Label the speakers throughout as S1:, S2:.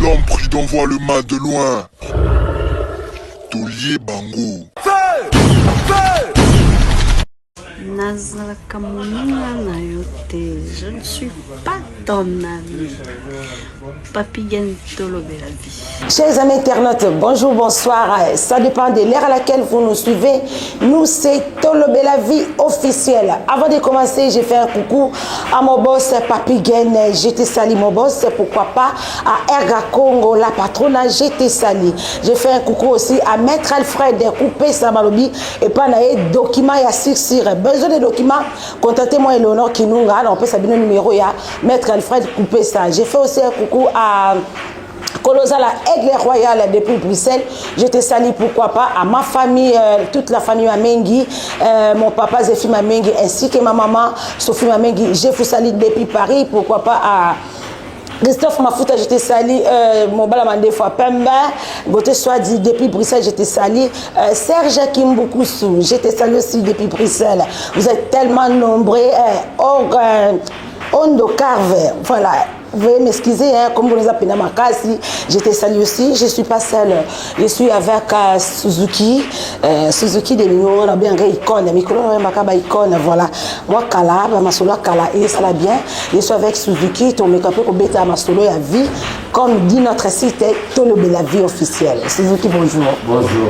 S1: L'homme prudent voit le mal de loin. Tolier Bango.
S2: Nazalaka moninga na yo te, je ne suis pas ton ami. Papi Gaine Tolobela Vie.
S3: Chers amis internautes, bonjour, bonsoir. Ça dépend de l'heure à laquelle vous nous suivez. Nous, c'est Tolobela Vie officiel. Avant de commencer, j'ai fait un coucou à mon boss Papi Gaine. J'étais sali mon boss, pourquoi pas à Erga Congo, la patronne, j'étais sali. J'ai fait un coucou aussi à Maître Alfred Coupé Samalobi et pas naé document ya sur besoin de documents, contactez-moi Eleonore Kinunga, on peut s'abonner au numéro, il y a Maître Alfred Coupé ça. J'ai fait aussi un coucou à Colosa, la Aigle Royale depuis Bruxelles. Je te salue, pourquoi pas, à ma famille, toute la famille Mamengi, mon papa Zéphine Mamengi, ainsi que ma maman Sophie Mamengi. Je vous salue depuis Paris, pourquoi pas à Christophe Mafuta, je te salue, mon balamande fois Pemba, Gauthier soit dit depuis Bruxelles, je te salue, Serge Kimboukousou, je te salue aussi depuis Bruxelles. Vous êtes tellement nombreux, Ondo Carver, voilà. Vous veuillez m'excuser, hein, comme vous les appelez Makasi, je te salue aussi, je ne suis pas seule, je suis avec Suzuki, Suzuki de Mignon, on a bien un icône, icône, voilà. Moi, Kala, ma solo Kala, et ça va bien, je suis avec Suzuki, ton make-up pour bêta ma solo à vie, comme dit notre site, Tolobela Vie officielle. Suzuki, bonjour.
S4: Bonjour,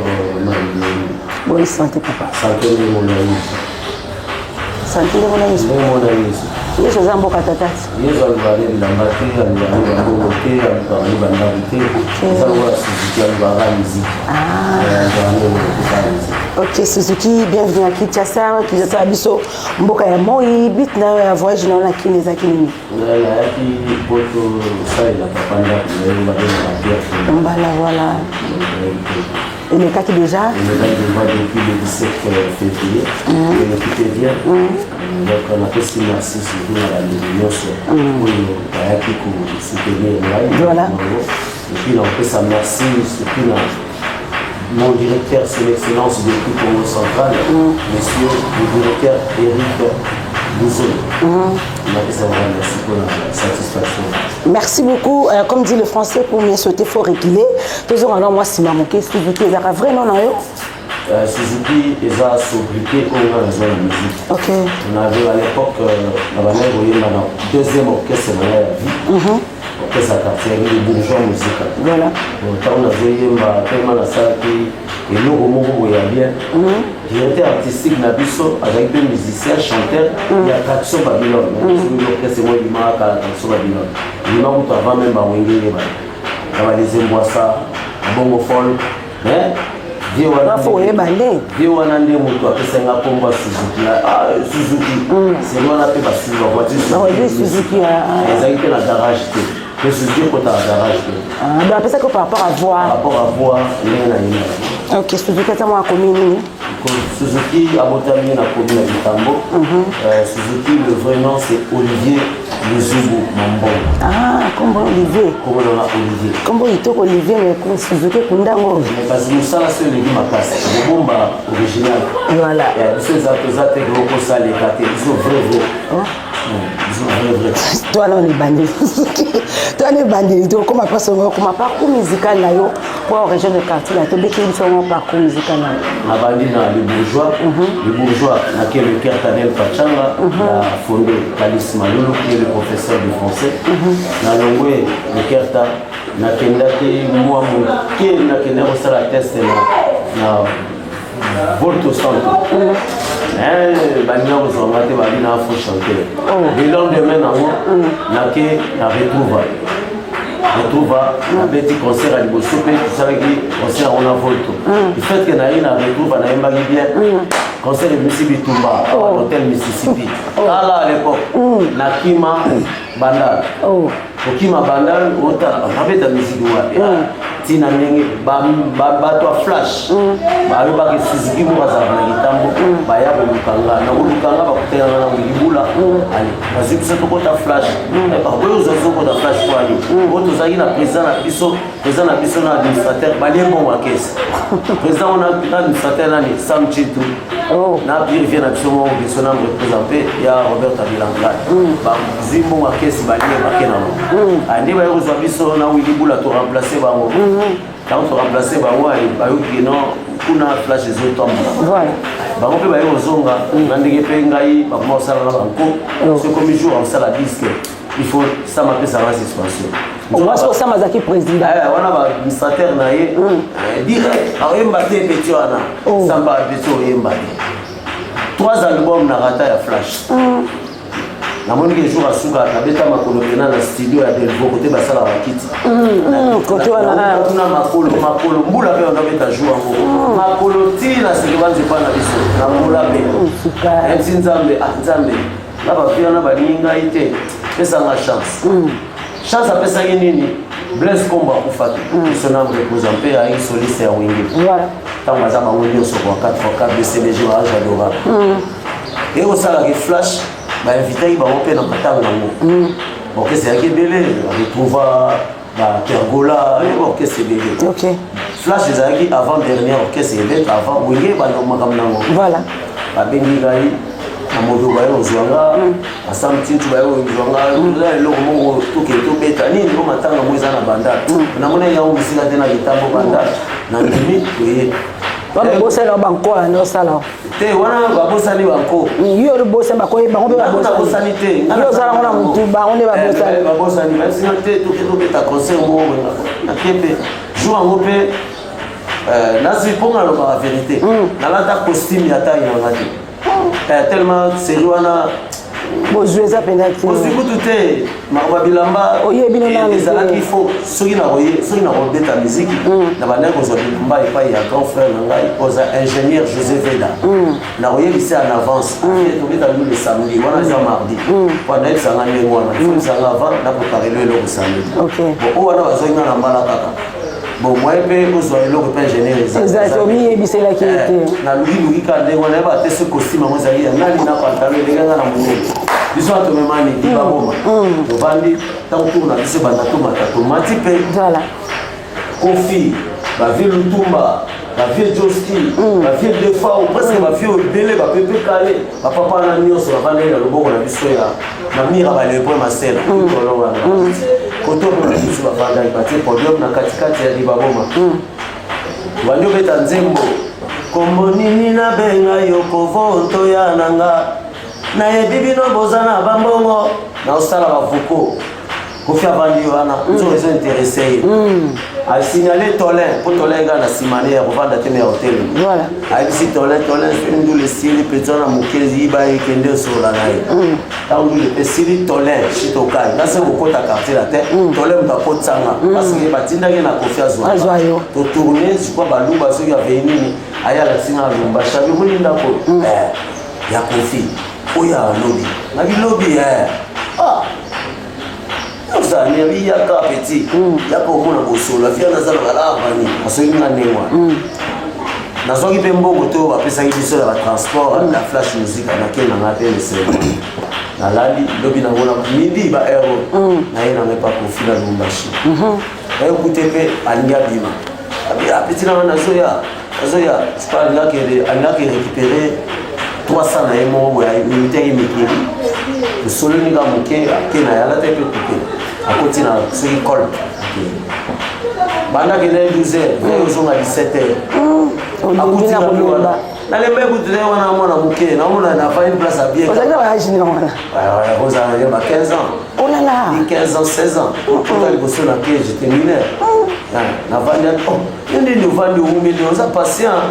S3: Bonne santé, papa.
S4: Santé de mon ami.
S3: Santé de mon ami.
S4: Mon ami.
S3: Je suis un bon catatati.
S4: Je suis allé de la matinée, je suis allé de la beauté, je suis allé de la beauté, je suis allé
S3: Ok, Suzuki, bienvenue à Kinshasa, Kinshasa Biso, Mboka ya Moi, bit na voyage na la Kinshasa Kinini. Voilà. Et les cas qui déjà
S4: depuis le 17 février. Et tout est bien. Donc on a fait ce merci surtout à la réunion pour soutenir live.
S3: Voilà.
S4: Et puis on fait ça merci surtout à mon directeur, c'est l'excellence de l'équipe Congo centrale, monsieur le directeur Eric Bouzou. On a fait ça merci pour la satisfaction.
S3: Merci beaucoup. Comme dit le français, pour mieux sauter, il faut réguler. Toujours alors, moi, si ma manqué, Suzuki, il y a vraiment non.
S4: Suzuki, ils ont sobriqué comme on a besoin de musique.
S3: Ok.
S4: On avait à l'époque, on avait le deuxième orchestre de la vie. Orchestre à quartier, le bourgeois musical.
S3: Voilà.
S4: On a joué tellement la salle et nous, au moment où il y a bien, directeur artistique Nabiso avec deux musiciens, chanteurs, il y a Traction Babylone. L'orchestre, moi, il m'a Traction Babylone. Il m'a dit avant même à Wengé, il y a des Mboissa, un bon folle. Vieux Wanande Moutou a fait 5 combats Suzuki. Ah, Suzuki, c'est moi qui a fait la voiture Suzuki. Ils ont été dans le garage. Mais Suzuki est dans le garage.
S3: Ah, après ça, par rapport à voir.
S4: Par rapport à voir, il y a
S3: ok, Suzuki, c'est moi à commune.
S4: Suzuki a botamé dans la commune de Tambo. Suzuki, le vrai nom c'est Olivier Luzubu Mambo.
S3: Ah, comment Olivier?
S4: Comment on a Olivier?
S3: Comment il est Olivier, mais Suzuki Kundango?
S4: Parce que nous sommes là sur les guimes à place. Le bombe original.
S3: Voilà.
S4: Ils sont les gros ça, les gâtés. Ils sont vrais. Ils sont vrais.
S3: Toi, là, on est bandit. Toi, on est bandit. Comment parcours musical là, pour la région de quartier, là, tu as un parcours musical là.
S4: On a bandit dans les bourgeois. Les bourgeois, dans le cœur Tanel Pachanga, a fondé Kalis Malolo, qui est le professeur de français. Dans l'Ongoué, le cœur na kendaki moi qui na kenda au la test na volto santo bania aux amate bali na faut chanter le lendemain na ke na retrouva na petit concert à Libosope tu savais que concert on a volto le fait que na retrouva na yembaki bien concert de Mississippi Tumba hôtel Mississippi là à l'époque na Kima Bandal Okima Bandal, on a fait de la musique. tina ndenge bato ya flash bayobaki Suzuki moko azalaka na kitambo baya kolukanga na kolukanga bakutelanga na kolibula bazwi biso tokota flash oyo ozokota flash po ani oyo tozalaki na président na biso na administrateur balie mbongo ya kese président na administrateur nani Sam Chitu na purifie na biso moko biso na représente ya Robert Abilanga bazwi mbongo ya kese balie bake nango ande baye kozwa biso na wilibula to remplacer bango quand on remplacer bango bayoki non kuna flash ezotambola bango mpe baye kozonga na ndenge mpe ngai bakoma kosala na banko so komi jour akosala disque il faut sama pesanga suspension
S3: omwasi osama azalaki président
S4: wana baadministrateur na ye direct aoyemba te peti wana samba peti oyemba te 3 albums na rata ya flash namoni ke jour asuka nabeta makolo pena na studio ya Delvo kote basala bakiti
S3: kote wana
S4: tuna makolo mbula pe ondabeta jour yango makolo tina seke banzepa na biso na mbula pe eti nzambe na bafia na balingi ngai te pesanga chance apesaki nini Blaise Kombo akufaki biso na mreposa mpe ayeki soliste ya wenge ntango aza bango nyonso kwa 4x4 BCDG wa Ajadora ekosalaki flash bainvitaki bango mpe na matanga yango orchestre yaki ebele retrouva bakergola orchestre ebele flash ezalaki avant dernière orchestre ebeta avant wenge ebanda makambo nango babengi ngai na modo baye ozwanga asamtintu baye ozwanga eloko moko tokende tobeta nini po matanga mo eza na bandala namona yango bisika te na litambo bandala na ndimi toye
S3: babosana banko wana osala
S4: te wana babosani banko
S3: yo olibosana banko bango mpe
S4: babosani te
S3: yo ozala ngo na mutu bango nde
S4: babosani basina te tokende tobeta concert moko na kepe jour yango mpe nazwi mponga alobaka vérité nalata costume ya taille nanga te tellement série wana
S3: bozwi eza mpenza te
S4: ozwi kutu te makambo bilamba ezalaki fo soki nakobeta miziki na bandaki kozwa bilamba epai ya grand frère na ngai oza ingénieur José Veda nakoyebisa en avance tobeta bino le samedi wana eza mardi po nayebisanga ndenge wana ifobisanga avant napreparelo eloko samedi oyo wana bazonga na mbala kaka bon moi mpe kozwa eloko mpe ingénieur
S3: omiyebiselaki ete
S4: na lukiluki ka ndenge wana yeba te so costume yango ezali ya nani na pantalo elenge nga na monene biso wana tomemani libaboma tovandi ntango toko na biso banda tomata tomati mpe kofi bavie lutumba bavie joski bavie defao presque bavie ebele bapepe kale bapapa wana nyonso bavandeli na loboko na biso ya na mira balepo masela tolongana koto mpe na biso bavandaki batie podium na katikati ya libaboma bandi obeta nzembo kombo nini nabenga yo kovonto ya nanga nayebi bino boza na bambongo na osala bavuko kofi avandi wana nzoko ezo interese ye asignale Tolin po Tolin ega na nsima ya kovanda te na hotel ayebisi Tolin ndule esili peti wana mokezi yiba ekende osola na ye ntango ndule esili Tolin shitokai nase kokota quartier la te Tolin moto akotisanga parceke batindaki na kofi azwa totourne zikwa baluba soki avei nini aya alakisinga alumba shabi moni ndako ya kofi oyo alobi na bilobi ozani abi yaka petit yaka omona bosola via nazala balabani asoki nga ndenge wana nazwaki mpe mbongo to bapesaki biso ya batransport na flash musique nakendanga mpe leseremoni nalali lobi nango na midi ba ero naye nanga epa kofi na lumbashi ayokute mpe alingi abima apeti nanga nazoya alingaki récupéré 300 na ye moko boye militaki mikili tosoloni ka moke ake na ye alata mpe kupe akoti na soki col banda kende 12h ozonga 17h akutina wana nalemba ekutu te wana mwana moke naomona nafai place ya bien
S3: ozalaki bayagini wana
S4: ozala ye ba 15 ans
S3: olala
S4: 15 ans 16 ans ota liboso na ke j'étais mineur navandi nini ovandi omumili oza patient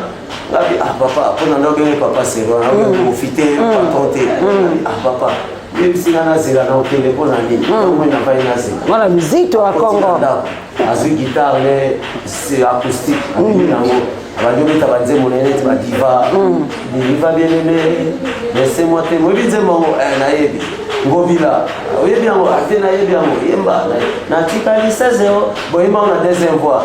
S4: ngabi papa mpona ndogenge papa sero profite patron te papa yebisina nazela na okende mpona nini omoi navai nazela
S3: wana musique to ya congo
S4: azwi guitare acoustique abimi yango abandi obeta banzembo nene ti badiva diva bienene laissez-moi te moyebi nzembo yango nayebi ngobila oyebi yango ate nayebi yango yemba natikali 16 boyemba ngo na deuxième voix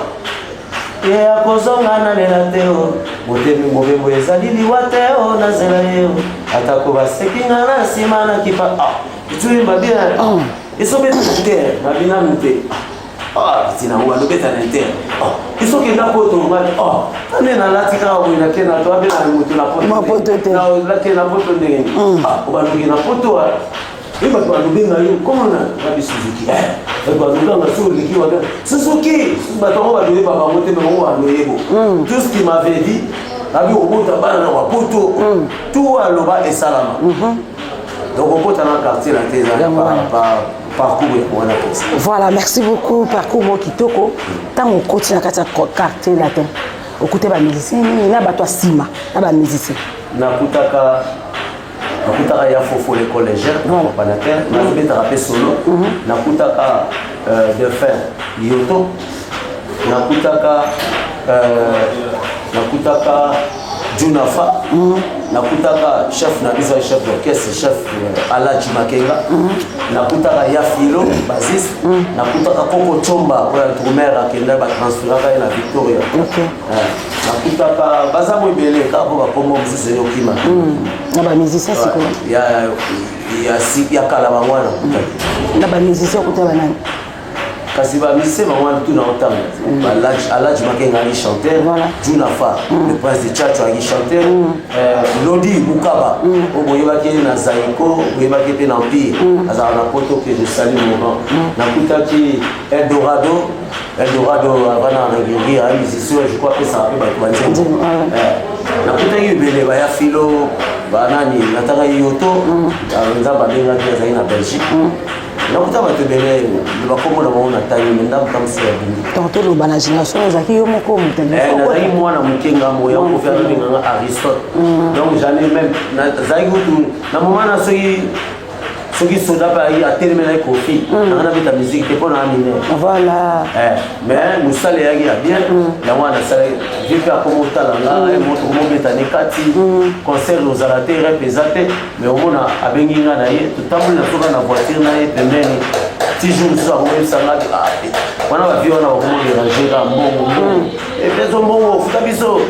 S4: ye akozonga nalela te o motemi mobembo ezali liwa te o nazela ye o atako basekinga na nsima na kipa ituyemba bien esobeta na terre nabinanu te tinango alobeta na terre isokenda poto ngati ane nalati kaka boye nake na to abena moto na poto lake na poto ndenge obandoki na poto bato balobenga yo komona babi Suzuki balobanga so oleki waga Suzuki bato yango baloyeba bango te bango baloyebo tout ce qui m'avait dit abi obota bana na wapoto tout aloba esalama donc obota na quartier la teza parcours wana pesa.
S3: Voilà, merci beaucoup parcours mo kitoko tant on continue na kati quartier latin okute ba musicien na bato sima na ba musicien
S4: nakutaka ya fofo les collégiens panater na rapé solo nakutaka Delphin Yoto nakutaka Junafa nakutaka chef na biso chef d'orchestre chef Alaji Makenga nakutaka Yafilo bassiste nakutaka Koko Chomba pour drummer akenda ba transféraka na Victoria nakutaka bazamo ebele kapo ba komo mzise yokima
S3: na ba musicien siko
S4: ya kala bangwana
S3: na ba musicien kutaba nani
S4: kasi ba musicien bangwana tout na otanga Alaji Makenga ali chanteur Junafa le prince de Tchatcho ali chanteur Lodi Bukaba oboyebaki na Zaiko oboyebaki pe na Empire azala na poto que je salue moment nakutaki Eldorado avana na Giri a musicien je crois que ça peut ba banzi nakutaki bele ba ya filo banani nataka Yoto nzamba benga kia zaina Belgique nakuta bato bele bakomona baona tayi ndambu kamswa bindi
S3: tonto lo bana génération ezaki yo moko mutende
S4: nazaki mwana mukenga moya ko faire benganga Aristote donc j'en ai même nazaki kutu na moment na soki soda ba yi atelemela kofi na beta musique te pona amine
S3: voilà
S4: mais musale yaki ya bien ya mwana sale vipi akomotala nga moto komobeta ne kati concert aux alaté représenté mais omona abengi nga na ye tutambuli na soka na voiture na ye pembeni toujours so akomebisanga wana baviona bakomoderange ka mbongo epeso mbongo futa biso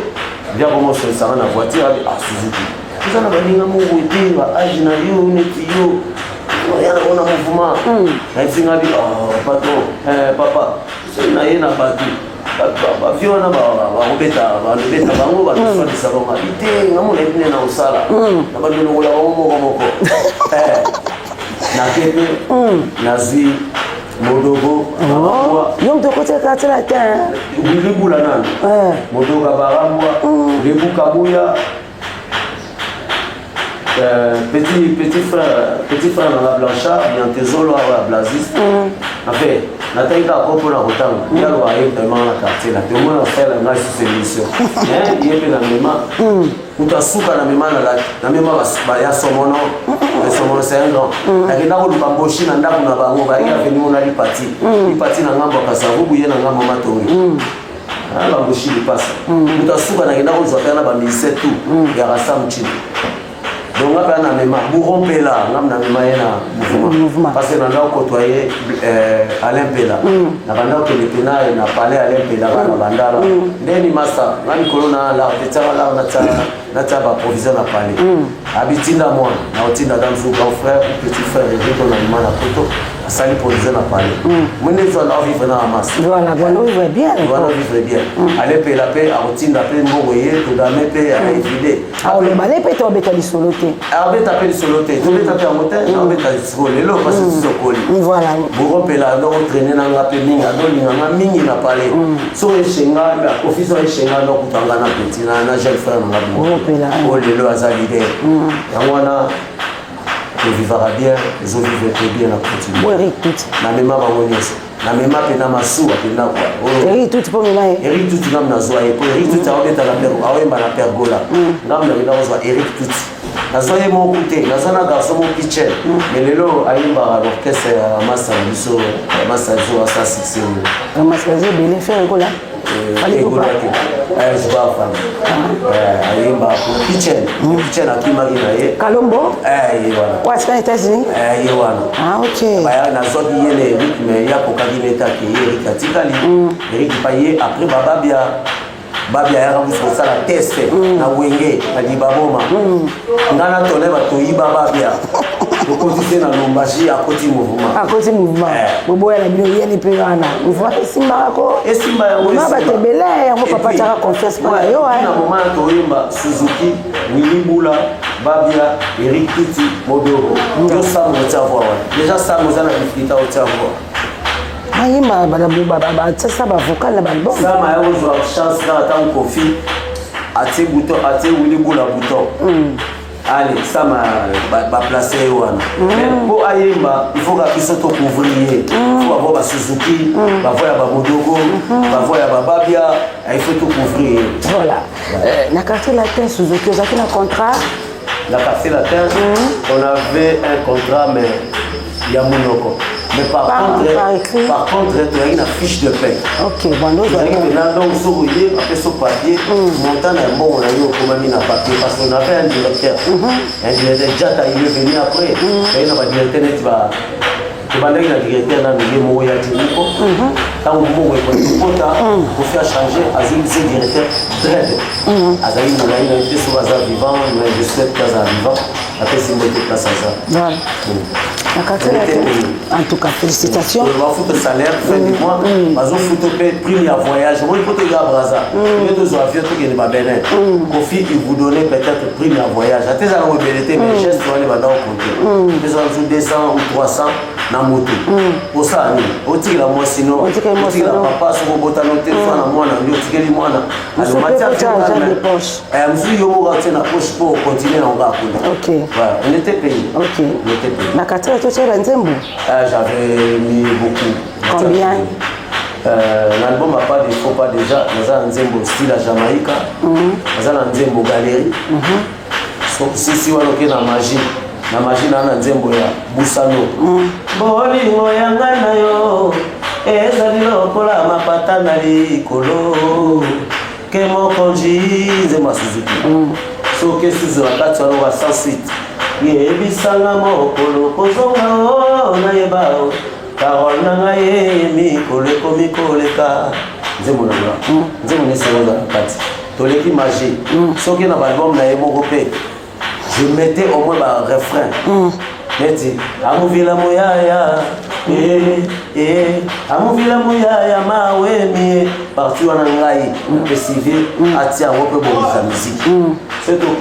S4: via komosolisanga na voiture Suzuki eza na baninga mongo ete ba age na yo neti yo yana ona mouvement nayebisinga bi patron papa na ye na bato baviona balobeta bango batoswadisa bango abite ngamona ebine na osala na bandolokola bango moko nakepe nazwi modogo
S3: yo mtokote kati la te
S4: libula nano modogo barambwa lebuka buya petit frère dans la Blanchard, il y a un trésor à Blaziste. En fait, nataka kopo na kotanga yalo vraiment na quartier la tout le monde a fait la nice solution il est na mema utasuka na mema na mema ya somono c'est un grand akenda ko lubamboshi na ndaku na bango ba ya venu na lipati na ngambo kasavubu ye na ngambo matongi ala boshi lipasa utasuka na kenda ko zwa na ba ministère tout ya rasam chini donc là on a même Bourron Pela on a même mouvement parce que on a côtoyé Alain Pela na banda que le pena na parlé Alain Pela na banda là ndeni master ngani corona la tetala la na taba provision na parlé habitinda moi na otinda dans son grand frère ou petit frère et tout na mana photo asali provision na parlé mwenye zo na vivre na masse
S3: voilà vivre bien
S4: Alain Pela pe a otinda pe mbongo ye to dame pe a évité
S3: le balé pe to beta li solo te
S4: abeta pe solo te to beta pe motel na beta solo lelo parce que c'est sokoli
S3: voilà
S4: Bourron Pela do traîner na ngape mingi ado linga mingi na parlé so eshenga ba office eshenga do kutanga na petit na jeune frère na Bourron Pela o lelo azali de yangwana le vivra bien les autres vivent très bien na continue
S3: Eric tout
S4: na mema bangonyeso na mema pe na masuwa pe na kwa
S3: Eric tout po mena
S4: Eric tout ngam na zo aye po Eric tout aweta na pergo awemba na pergola ngam na ina zo Eric tout nazoye mon côté nazana garçon mon pitcher mais lelo ayimba l'orchestre massa biso massa zo ça c'est
S3: massa zo bele faire kola
S4: ayemba kitchen akimaki na ye
S3: Kalombo
S4: ye wana
S3: wasika États-Unis
S4: ye wana
S3: ok
S4: baya nazwaki ye na Eric mais yakokaki netaki ye Eric atikali Eric pa ye après babia yaka musu kosala teste na wenge na libaboma ngana tone batoyiba babia okotise na lombashi akoti mouvement boboya na bino yeni mpe wana mouvement esimba yango
S3: batebele yango papa tiaka confiance mpona yo
S4: na moment toyemba Suzuki Wilibula babia Eric Titi Modoro to sango otia voix wana déjà sango oza na difficulté otia voix
S3: ayima batasa bavocal na balbum
S4: sama ya kozwa chance kaka ntango Kofi atie bouton atie Wilibula bouton allez sama baplace ye wana mais mpo ayemba il faut kaka biso tocouvrir ye faut avoir basuzuki bavoix ya bamodogo bavoix ya bababia il faut tocouvrir ye
S3: voilà na quartier latin Suzuki ozalaki na contrat
S4: la quartier latin on avait un contrat mais ya munoko mais par contre tu as une fiche de paie
S3: ok bon nous
S4: donc sur y après ce papier montant est bon on a eu comme mis na papier parce qu'on avait un directeur déjà il est venu après et il a directeur net va tubandaki na directeur na ndenge moko ya tiniko ntango moko ekota kofi achange azwisi directeur dred azali molai na ete soki aza vivant mais je souhaite que aza vivant apesi mbo ete place aza
S3: en tout cas félicitations
S4: bafuta salaire fin du mois bazofuta mpe prime ya voyage omoni mpo toya braza oyo tozwa avion tokende babenin kofi il vous donner peut-être prime ya voyage ate ezala ngo ebele te mais geste wana ebanda okonte ezala mosu 200 ou 300 na moto osala nini otikela mwasi no otikela papa soki obotana otelefone na mwana ndio otikeli mwana mosusu yo moko atie na poche mpo okontinue nango akuna on était payé
S3: na katela totyela nzembo
S4: j'avais mis beaucoup
S3: combien
S4: l'album a pas de faux pas déjà naza na nzembo style ya Jamaïca naza na nzembo galerie sisi wana oke na magie na nzembo ya busano bolingo ya ngai na yo ezali lokola mapata na likolo ke mokonzi nzembo ya Suzuki soki suzu na kati wana wa sans suite yebisanga mokolo kozonga o nayeba o parole na ngai mikolo ekomi koleka nzembo na nga nzembo nesengoza na kati toleki magie soki na balbum na ye moko mpe je mettais au moins un refrain. Neti amuvila moyaya amuvila moyaya mawe partout en anglais festival atia on peut la musique. C'est OK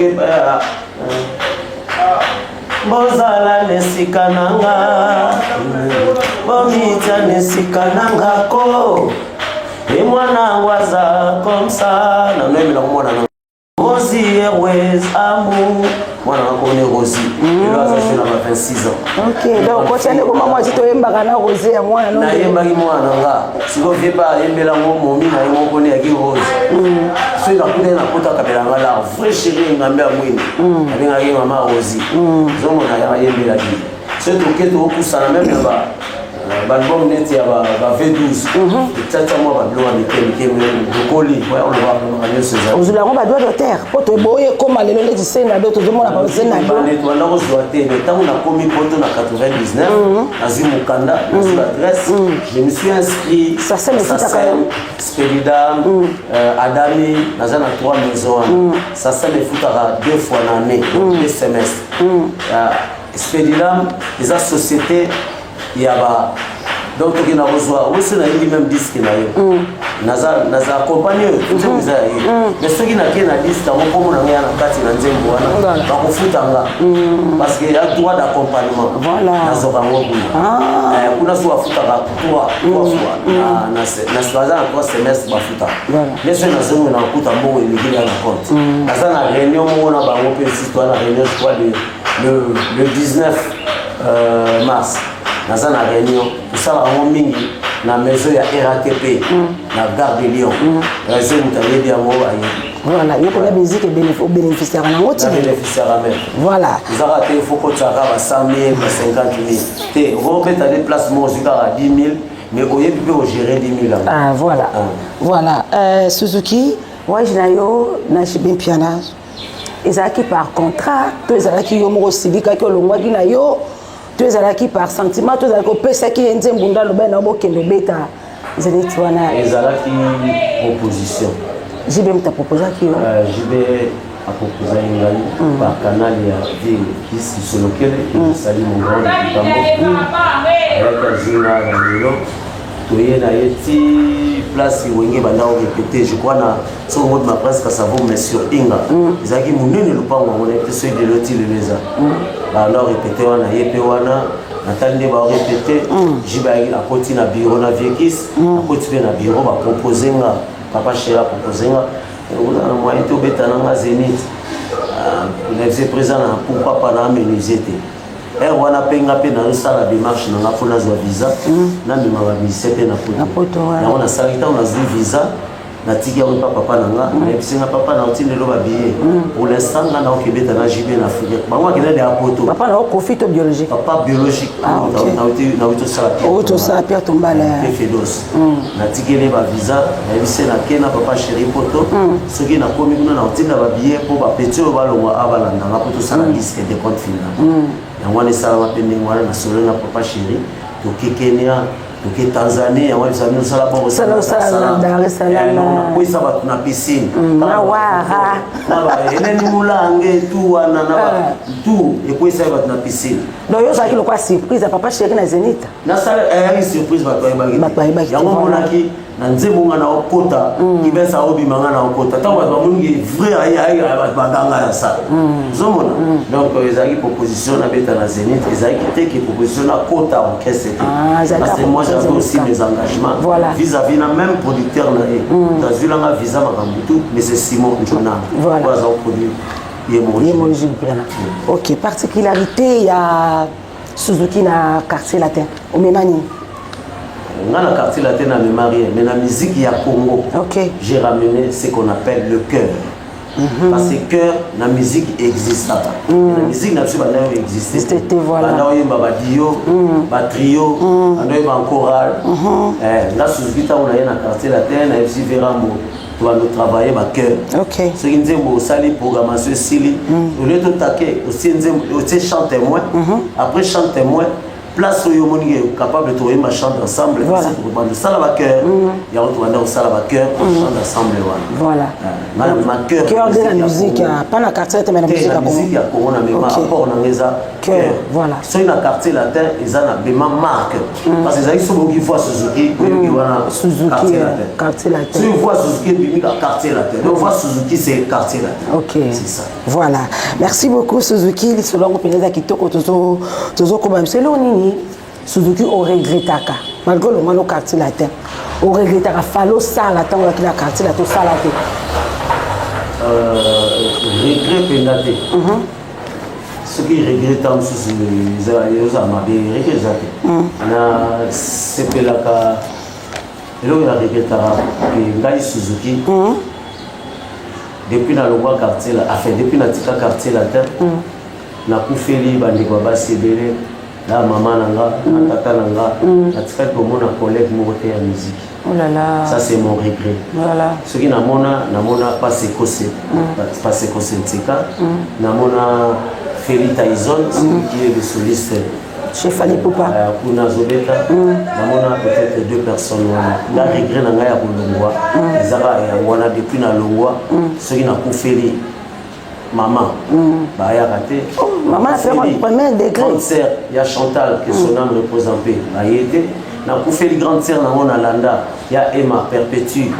S4: bozala nesikananga bomita nesikananga ko et mwana waza comme ça na même la mwana Rosie Airways amour mwana nakone Rosie il a fait na 26 ans.
S3: OK donc quand tu es comme moi tu toyembaka na Rosie ya mwana
S4: na yembaki mwana nga siko vipa yembela ngo momi na ngo kone ya ki Rosie so ila kuna na kota kabela ngala vrai chérie ngambe amwini abenga ki mama Rosie zomo na ya yembela ki c'est OK to kusana même ba balbum net ya ba V12 tata moi ba bloa mikeke dokoli ouais on le voit on a ce ça
S3: ozula ngo ba doit de terre poto boye koma lelo leti sena do to zomona ba sena do
S4: net wana ko zoate mais tant on a commis poto na 99 azimu kanda sur l'adresse je me suis inscrit
S3: ça c'est le site
S4: Spelida Adami nazana 3 maisons ça me foutara 2 fois l'année 2 semestres Spelida les sociétés il y a ba donc qui n'a reçoit aussi na il même disque na yo naza accompagner tout ça mais ceux qui n'a qu'un disque on peut mon na kati na nzembo wana ba kufutanga parce que il y a droit d'accompagnement
S3: voilà
S4: nazo bango kuna so afutaka toi na swaza na 3 semestres ba futa mais ceux na zongo na kuta mbo il na compte naza na réunion mona bango pe si toi na réunion je crois le 19 mars naza na réunion osala yango mingi na maison ya RATP na gare de Lyon réseau mutayebi yango ayebi
S3: voilà yo kona musique bénéficiaire nango ti
S4: bénéficiaire même
S3: voilà
S4: ezaka te faut kotiaka ba 100 000 ba 50 000 te robeta des places musique à 10 000 mais au lieu de gérer 10 000 ans.
S3: Ah, voilà. Voilà. Suzuki, moi, je n'ai bien pianage. Ils ont acquis par contrat, tous les acquis yo mo silika que le mois qui na yo, tous les acquis par sentiment, tous les acquis pesa qui ende mbunda lo bena bo kendo beta. Zeli tuana.
S4: Les acquis proposition.
S3: J'ai bien ta proposition qui yo.
S4: J'ai bien à proposer une par canal ya vie qui se loquait et salut mon grand Kitambo. Avec Azina Ramiro. Toye na yeti place wenge banda o répéter je crois na so mode ma presque ça vaut mais sur inga ezaki munene lupango on était sur de loti le leza banda o répéter wana yepe wana natande ba o répéter jiba a koti na bureau na viekis a koti na bureau ba proposer nga papa chéra proposer nga on a moyen to betana nga Zénith on est présent pourquoi pas na menuisité wana penga pe na sala démarche na ngafuna za visa na mimanga misete na poto na ona salita on a visa na tiki on papa nanga na episinga papa na otinde lo ba billet pour l'instant na okebeta na jibe na Afrique ba moi kele de poto
S3: papa na profite biologique
S4: papa biologique na oto sala
S3: pierre tombala
S4: fedos na tiki le ba visa na ebise na kena papa chéri poto soki na komi kuna na otinda ba billet pour ba petio ba longwa abalanda na poto sala disque de compte final yango wana esalama mpe ndenge wana na solo na papa chéri toke Kenya toke Tanzanie yango ezali nosala nakoyisa bato na piscine eleni mulange tu wana tu ekoyisa bato na piscine
S3: donc yo ozalaki lokwa surprise ya papa chéri na Zénith
S4: nasala eyaki surprise bato ayebaki yango monaki na nzembonga na okota kibesa obimanga na okota ntango bato bamoningi vrai ayi bato baganga ya sala ozomona donc ezalaki proposition na beta na Zénith ezalaki teke proposition na kota orchestre parce que moi j'avais aussi mes engagements vis-à-vis na même producteur na ye tazwilanga visa makambo tout mais c'est Simon Njona aza oproduire
S3: Yemologie Brena. Ok, particularité il y a Suzuki na quartier latin au Memani.
S4: Dans le quartier latin, mais la musique il y a Congo. J'ai ramené ce qu'on appelle le chœur. Parce que cœur, la musique existe. La musique n'a pas existé.
S3: C'était voilà.
S4: Il y a un trio, il y a un choral. Là, Suzuki, on a un quartier latin, on a aussi Vérambo. Tu vas nous travailler ma cœur. Ce qui nous dit, c'est une programmation Sili. Au lieu de taquer, aussi chanter moins. Après chanter moins. Place où il est capable de trouver ma chambre ensemble, c'est ça la cœur. Il y a autre ça la cœur, chante ensemble.
S3: Voilà.
S4: Ma cœur.
S3: Cœur de la musique, pas la quartier, mais la musique à
S4: musique à Corona, mais ma rapport on a les
S3: cœur. Voilà.
S4: Sur une quartier latin, ils ont des marques. Parce que ils sont beaucoup qui voient Suzuki,
S3: Suzuki quartier latin.
S4: Si on voit Suzuki, il quartier latin. Donc voit Suzuki, c'est quartier latin.
S3: Ok.
S4: C'est ça.
S3: Voilà. Merci beaucoup Suzuki. Les selon opinions qui toquent toujours comme c'est l'oni. Suzuki au regrettaka malgré le malo quartier latin au regrettaka fallo ça latin ou la quartier latin ça latin
S4: regret pendaté ce qui regrette en sous les amabé regretté na sepelaka elo ya regrettara que ngai Suzuki depuis na longwa quartier là enfin depuis na tika quartier latin na kufeli bandeko basebele la maman nanga, la tata nanga, la tika pour mon collègue moté à musique.
S3: Oh là là.
S4: Ça c'est mon regret.
S3: Voilà.
S4: Ce qui n'a pas sécosé, pas sécosé tika, n'a mona Feli Tyson, qui est le soliste.
S3: Chez Fali Poupa.
S4: Kuna Zobeta, n'a mona peut-être 2 personnes. La regret nanga ya kulongwa, zara ya wana depuis na longwa, ce qui n'a pas fait maman, bah, il a raté.
S3: Maman a fait un premier degré.
S4: Grande sœur, il y a Chantal, que son âme repose en paix. Bah, il était. Dans le fait, les grandes sœurs, dans Landa, il y a Emma, Perpétue.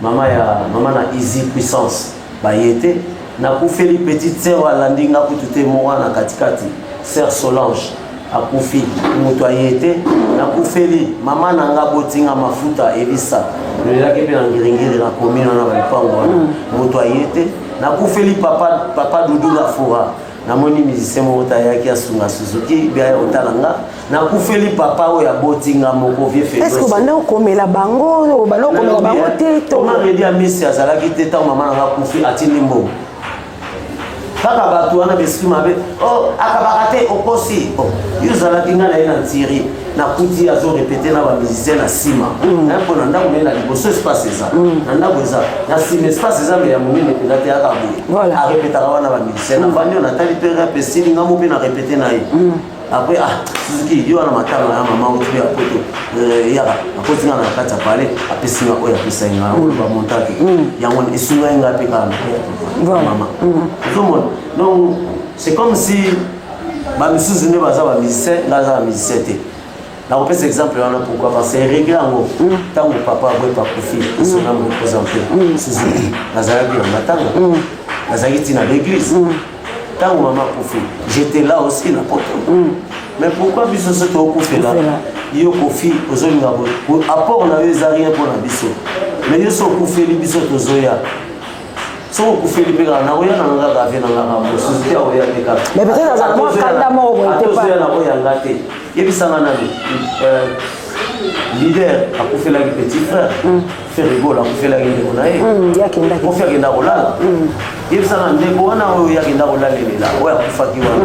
S4: Maman, a Easy Puissance. Bah, il était. Dans le fait, les petites sœurs, à Landinga, pour tout est mort, à Katikati. Sœur Solange, à Koufi, Moutouayete. Dans le fait, maman, n'a botinga mafuta, Elissa. Le lac est en Gringiri, dans la commune, on a pas Moutouayete. Na kufeli papa Doudou la fora na moni musicien mota yaki asunga Suzuki bia otalanga na kufeli papa o ya botinga moko vie fait.
S3: Est-ce que bana komela bango o bana komela bango te to
S4: ma redi a Messi azalaki te ta maman nga kufi atindi mbo kaka bato wana besprit mabe oh akabaka te okosi yo ozalaki nga na ye na ntiri nakuti azorepete na bamusicien na nsima mpo na ndako naye na liboso espace eza na ndako eza na nsima espace eza me ya monene mpenza te yaka boye arepetaka wana bamusicien navandi yo natali mpe rape esili nga mo mpe na repete na ye après Suzuki yo wana matanga ya mama otubi ya poto yaka akoti nga na kati ya pale apesi nga oyo apesa nga oyo bamontaki yango esunga nga mpe kaka mama ozomona donc c'est comme si bamisusu nde baza bamusicien nga aza bamusicien te nakopesa exemple wana pourquoi parce que regle yango ntango papa aboyepa kofi esonga mo représente Suzuki nazalaki yanga tanga nazalaki ntina l'église ntango mama kofi j'étais là aussi na poto mais pourquoi biso so tokufela yo kofi ozolinga apport na yo eza rien mpo na biso mais yo so okufeli biso tozoya so okufeli mpe kaka nakoya na nga kaka ve na nga kaka mosusu te akoya te kakaatozoya na koyanga te yebisanga nani leader akufelaki petit frère ferigol akufelaki ndeko na ye kofi akenda kolala yebisanga ndeko wana oyo yakenda kolalela oyo akufaki wana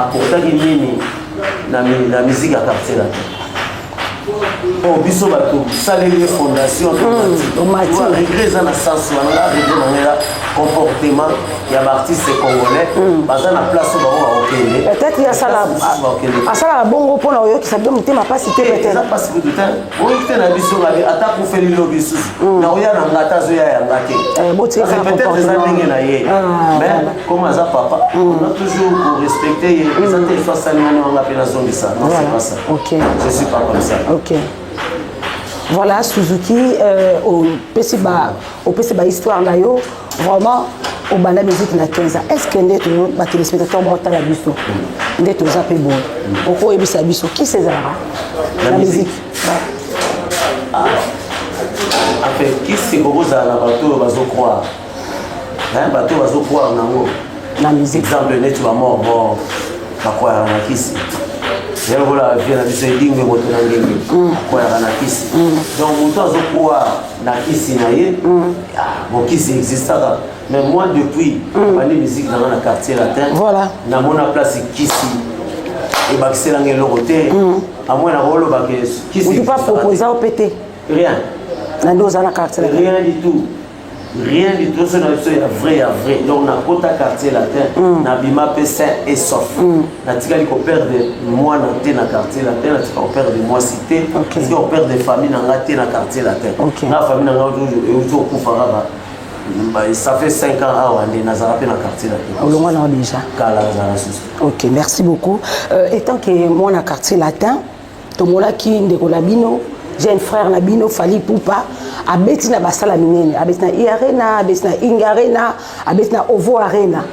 S4: aportaki nini na musique ya quartier la biso bato saleli fondation regret eza na sens wana regret nangela comportement ya baartiste congolais baza na place oyo bango bakokende
S3: peut-être asalaka bongo mpona oyokisa bino motema pasi te
S4: eza pasi kutu te oyoki te na biso ngabi ata kufeli lo bisusu na oya na nga ata azoya yanga te peut-être eza ndenge na ye mais comme aza papa on a toujours korespecte ye eza te so asalingani wanga mpe nazongisa non c'est pas ça je suis pas comme ça.
S3: Ok. Voilà, Suzuki, au PCBA histoire d'ailleurs, vraiment, au banda musique na 15 ans. Est-ce que les téléspectateurs vont la biso? Les tous appelés bon. Pourquoi ils savent biso? Qui c'est ça? La musique.
S4: En fait, qui c'est que vous avez la bateau bazo croire? Un bateau bazo croire nango.
S3: La musique.
S4: Exemple, net tu vas mort, pas croire na kisi. Voilà, vient la biso edingue moto na ngenge kwa na kisi donc moto azokuwa na kisi na ye bon kisi existaka mais moi depuis bani musique na quartier latin
S3: voilà
S4: na mona place kisi et bakisela ngelo côté à moins na rolo ba que kisi
S3: tu pas proposer au pété
S4: rien
S3: na ndoza na quartier
S4: rien du tout c'est vrai. Donc on a côté quartier latin na bima pe sain et sauf na tikali ko perdre moi na te na quartier latin na tikali ko perdre moi cité parce qu'on perd des familles na ngate na quartier latin na famille na ngate toujours kufara ça fait 5 ans à Wande Nazara na quartier latin
S3: on déjà OK, merci beaucoup étant que moi na quartier latin to mola ki ndeko labino j'ai un frère Nabino Fali Poupa abeti na basala minene abeti na Arena abeti na Inga Arena abeti na Ovo Arena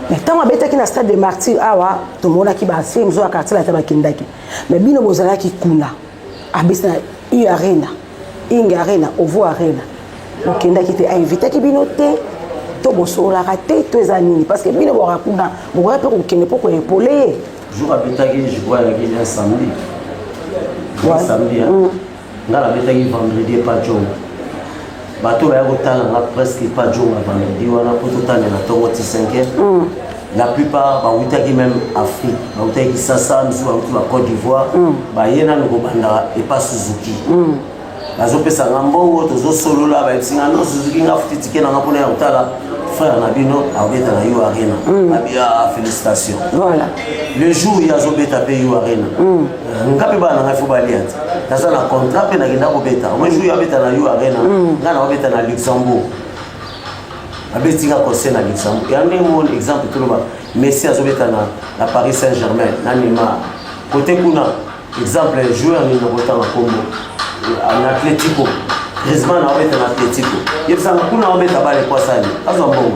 S3: mais tant abeti ki na stade de Martyr awa to mona ki ba se mzo quartier la taba kindaki mais bino bozala ki kuna abeti na Arena Inga Arena Ovo Arena okendaki te invité ki bino te to bosola raté to ezanini parce que bino bo rakuna bo rape ko kende poko épauler
S4: jour abetaki je vois la guinée samedi samedi nga labetaki vendredi pas jour bato baya kotala nga presque pas jour na vendredi wana po totanela ntongo ti 5h la plupart bautaki même Afrique bautaki Sasa misu bauti ba Côte d'Ivoire baye nanu kobanda epa Suzuki bazopesanga mbongo tozosolola bayebisinga no Suzuki nga futi tike nanga mpona ya kotala frère Nabino abeta na Yo Arena abia félicitations
S3: voilà
S4: le jour il y a zobeta pe Yo Arena ngape bana nga foba liati naza na contrat pe na kenda ko beta moi jour ya beta na Yo Arena nga na beta na Luxembourg abeti nga conseil na Luxembourg et un mon exemple tout le monde Messi azobeta na Paris Saint-Germain na Neymar côté kuna exemple joueur ni ngota na Congo en Atlético Griezmann a été en Atlético. Il y a kuna obeta bale kwa sani. Azo mbongo.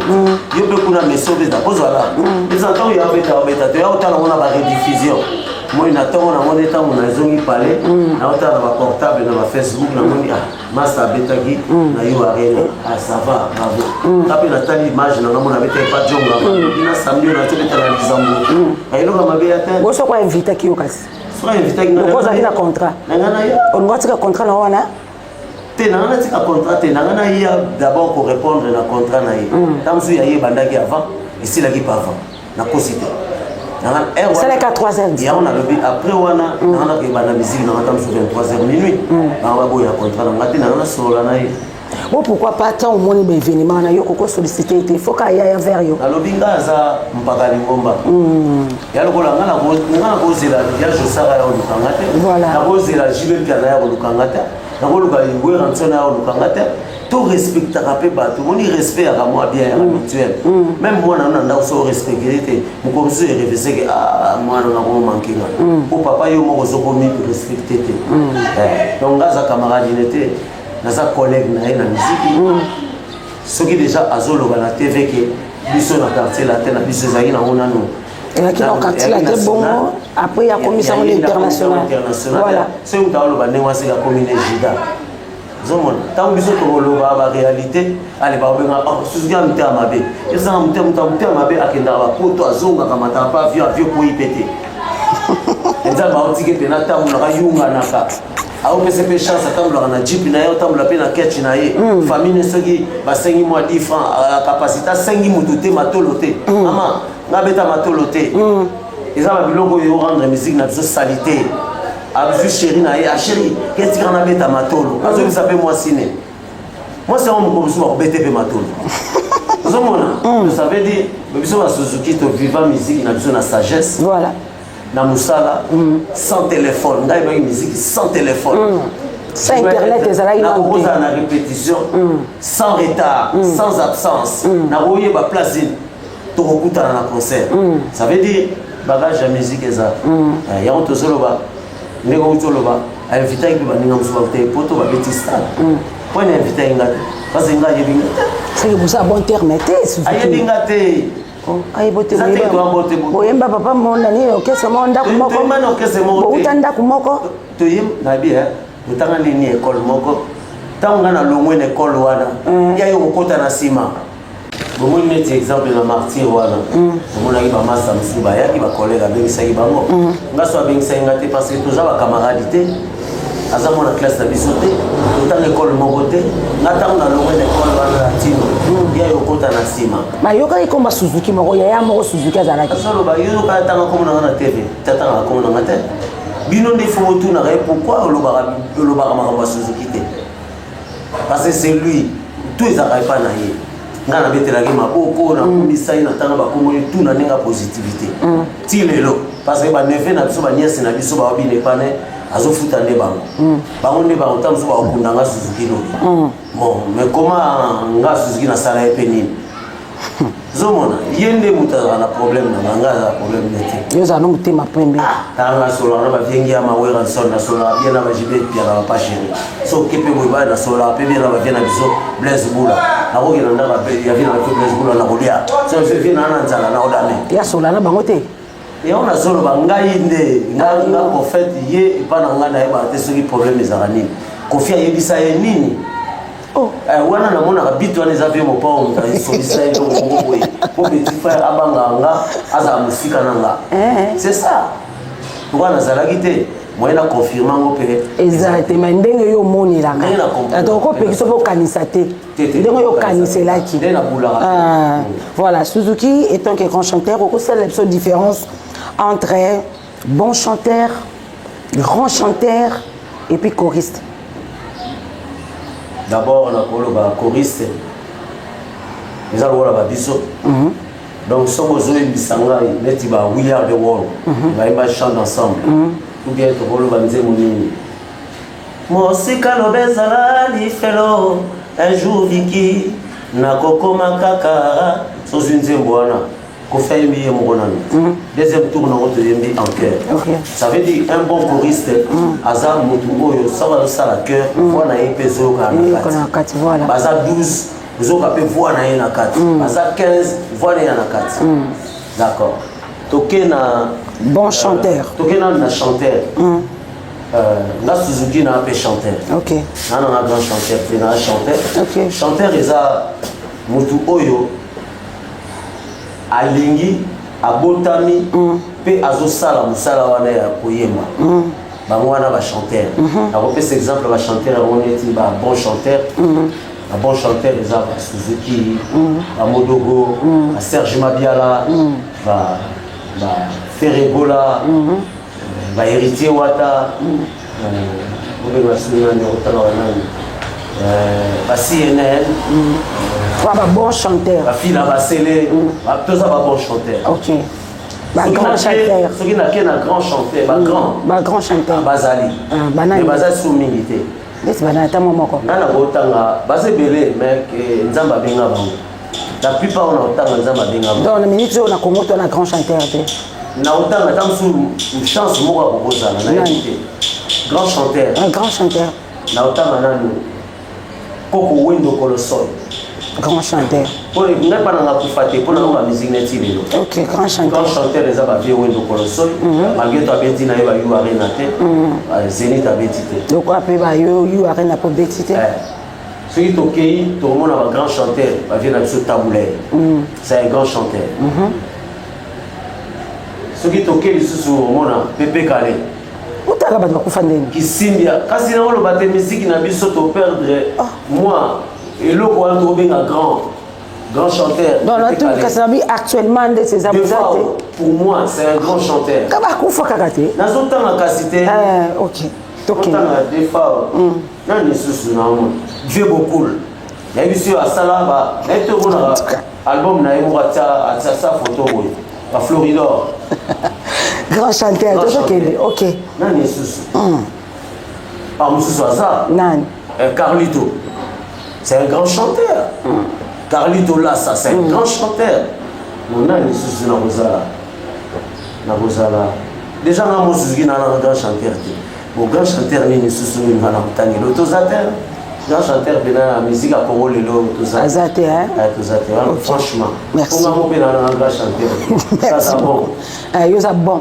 S4: Yobe kuna Messi obeta pozala. Ils entendent il y a obeta. Tu as autant on a ba rediffusion. Moi na temps on a mon état on a zongi parler. Na autant na portable na Facebook na moni masa beta gi na Yo Arena. Ah ça va bravo. Tapi na tali image na mona beta pas jonga. Ina samedi na to beta na Luxembourg. Ayo ka mabe ya tane.
S3: Boso kwa inviter ki okasi.
S4: So inviter ki na.
S3: Ko za na contrat.
S4: Na ngana ya.
S3: On ngotika contrat na wana.
S4: Te na tika contrat te na ngana ya d'abord pour répondre na contrat na ye. Tamsu ya ye bandaki avant ici la qui pas avant na cosité
S3: c'est les 4 heures
S4: et on a levé après wana on a que la musique na tam sur 23h minuit on va boya contrat na ngati na solo na ye
S3: bon pourquoi pas tant au moins événement na yo koko solliciter il faut qu'il y ait vers yo
S4: alobinga za mpaka lingomba ya lokola ngana kozela ya josara ya olukangate
S3: voilà
S4: na kozela jibe piana ya olukangate na koluka ingwe ransona ya olukangate tout respecte rapé bato moni respect à moi bien habituel même moi na nda so respecter mon comme ça réfléchir que ah moi na ko manquinga pour papa yo mo zo ko mi respecter donc gaza camarade n'était na sa collègue na na musique ce qui déjà azolo na TV que biso na quartier la tena biso zaki na ona no
S3: et qui dans quartier la très bon après il y a commission internationale voilà
S4: c'est où dans le bandé moi c'est la commune Jida zomona tant biso to lo ba réalité allez ba benga suzuki amta mabe eza amta mabe akenda ba poto azonga kama ta pa vieux ko ipete enza ba otike pena tamu na yunga naka au pese chance atambula na jeep na yo tambula pe na ketch na ye famille soki ba 5 mois 10 francs capacité 5 mututé matoloté mama ngabeta matoloté eza ba biloko yo rendre musique na biso salité abu chéri na ye a chéri qu'est-ce qu'on a beta matolo azo vous savez moi ciné moi c'est un comme ça bete pe matolo zomona ça veut dire biso ba Suzuki to vivant musique na biso na sagesse
S3: voilà
S4: na musala sans téléphone ngai ba musique sans téléphone
S3: sans internet ezala
S4: na koza na répétition sans retard sans absence na roye ba place to kokuta na concert ça veut dire bagage ya musique eza ya on to solo ba ndeko utoloba invité ki baninga musuba te poto ba betista point invité ngate parce que ngaye binga
S3: c'est que vous avez bon terme te
S4: aye binga te
S3: aye bote boyemba papa monda ni okese monda kumoko
S4: mano okese monda
S3: bo utanda kumoko
S4: to yim na bien utanga ni école moko tanga na longwe na école wana ya yo kokota na sima bon moi net exemple na martyr wana mona ki ba massa msiba ya ki ba collègue abengisa ki bango ngaso abengisa ngate parce que toujours ba camarade aza mona classe na biso te utanga école moko te ngata na longwe na école wana latino ya yo kokota na sima
S3: mayoka ikomba Suzuki moko ya moko Suzuki azalaki
S4: solo ba yo ka tanga comme na TV tata na comme na ngate bino ndi faut tout na pourquoi olobara makamba Suzuki te parce que c'est lui tout ils arrivent pas na ye ngana betelaki maboko na kumisai na tanga bakomoli tout na nenga positivité ti lelo parce que ba neve na biso ba nièce na biso ba bine pane azofuta nde bango nde bango tamso ba okundanga Suzuki no bon mais comment nga Suzuki na sala epeni zomona yende mutara na problème na nga na problème nete
S3: yo za no mutema pembe
S4: tanga solo na ba vengi ya mawera son na solo bien na ba jibe pia na pas chéri so kepe mo ba na solo pe bien na ba na biso Blaise Bula na ko gena ndaka pe ya vina ko Blaise Bula na kolia so fe vina na nzala na odame
S3: ya solo na bango te
S4: ya ona solo ba ngai nde nga ko fait ye pa na nga na e ba te soki problème ezaka nini kofia yebisa ye nini wana na mona bitu wana eza pe mopa on solisa ye ngo boy pour petit frère abanga aza musika nanga c'est ça pourquoi na zalaki te moyena confirmer ngo pe
S3: exactement ndenge yo moni la nga donc ko pe kiso kanisa te ndenge yo kaniselaki voilà Suzuki étant un grand chanteur au c'est la différence entre bon chanteur grand chanteur et puis choriste.
S4: D'abord, on a parlé de choriste. Nous allons voir la biso. Donc, si vous avez dit ça, we are the world. On va chanter ensemble. Ou bien, on va dire Mosika lobezala li felo. Un jour, Vicky, na koko makaka. So une zembwana. Deuxième tour, on a en cœur. Ça veut dire un bon choriste, Azar Moutoumbo, ça va ça la cœur, voilà un peso à 4. Bazar 12, vous avez voix à 4. Bazar 15, voix à 4. D'accord. Tokena
S3: bon chanteur.
S4: Tokena na chanteur. Na Suzuki na peu chanteur.
S3: OK.
S4: Na un grand chanteur, na chanteur.
S3: OK.
S4: Chanteur eza Moutou Oyo. Alingi abotami pe azosala musala wana ya koyemba bango wana ba chanteur na repese exemple ba chanteur on est ba bon chanteur Un bon chanteur, les a Suzuki, à Modogo, à Serge Mabiala, Ferregola, Héritier Wata, CNN,
S3: bon chanteur.
S4: La fille là, Bassélé, tout ça, bon chanteur.
S3: Ok. Grand chanteur.
S4: Ce qui n'a qu'un grand chanteur,
S3: grand chanteur.
S4: Bazali. Mais Bazali sous milité.
S3: C'est banane, t'as mon mot.
S4: Nana Botanga, Bazé Belé, mais Nzamba Benga Bango. La plupart on a autant Nzamba Benga Bango.
S3: Dans la minute, on a Congo, on a grand chanteur.
S4: Na autant, on a une chance, moi, pour ça. Grand chanteur.
S3: Un grand chanteur.
S4: Na autant, on a Koko Wendo Colossal.
S3: Grand chanteur.
S4: Pour les gens qui pour la musique native.
S3: Ok, grand chanteur.
S4: Grand chanteur, les ababés Wendo Colossal. Malgré toi, Betty, na eu arena te. Zénith a Betty te.
S3: Donc, après, eu arena pour Betty te.
S4: Ceux qui toquent, tout le monde a un grand chanteur. Vient avec ce taboulet. C'est un grand chanteur. Ceux qui toquent, ils sont sur le monde. Pépé Calais. Qui signe, quand c'est dans le bâtiment musique, il n'a pas de perdre. Moi, et l'autre, on a trouvé un grand chanteur.
S3: Dans le tout cas, actuellement, de ces abonnés.
S4: Pour moi, c'est un grand chanteur.
S3: Comment faut kakaté?
S4: Dans son temps, la qualité.
S3: Ok.
S4: Ok. Des fois, non, il est Dieu beaucoup. Il y a eu sur la Salaba, il y a eu un album, il y a eu sa photo, à Floridor.
S3: Grand chanteur, ok.
S4: Non, il est ah, monsieur Soaza.
S3: Non.
S4: Carlito. C'est un grand chanteur. Carlito là, ça, c'est un grand chanteur. Mon nom, il est na Rosala. Déjà, on a un grand chanteur. Mon grand chanteur, il est sous une l'autosateur. Grand chanteur, la musique à Congo,
S3: Azate, hein?
S4: Franchement.
S3: Merci.
S4: On a un grand chanteur. Ça, c'est bon.
S3: C'est bon.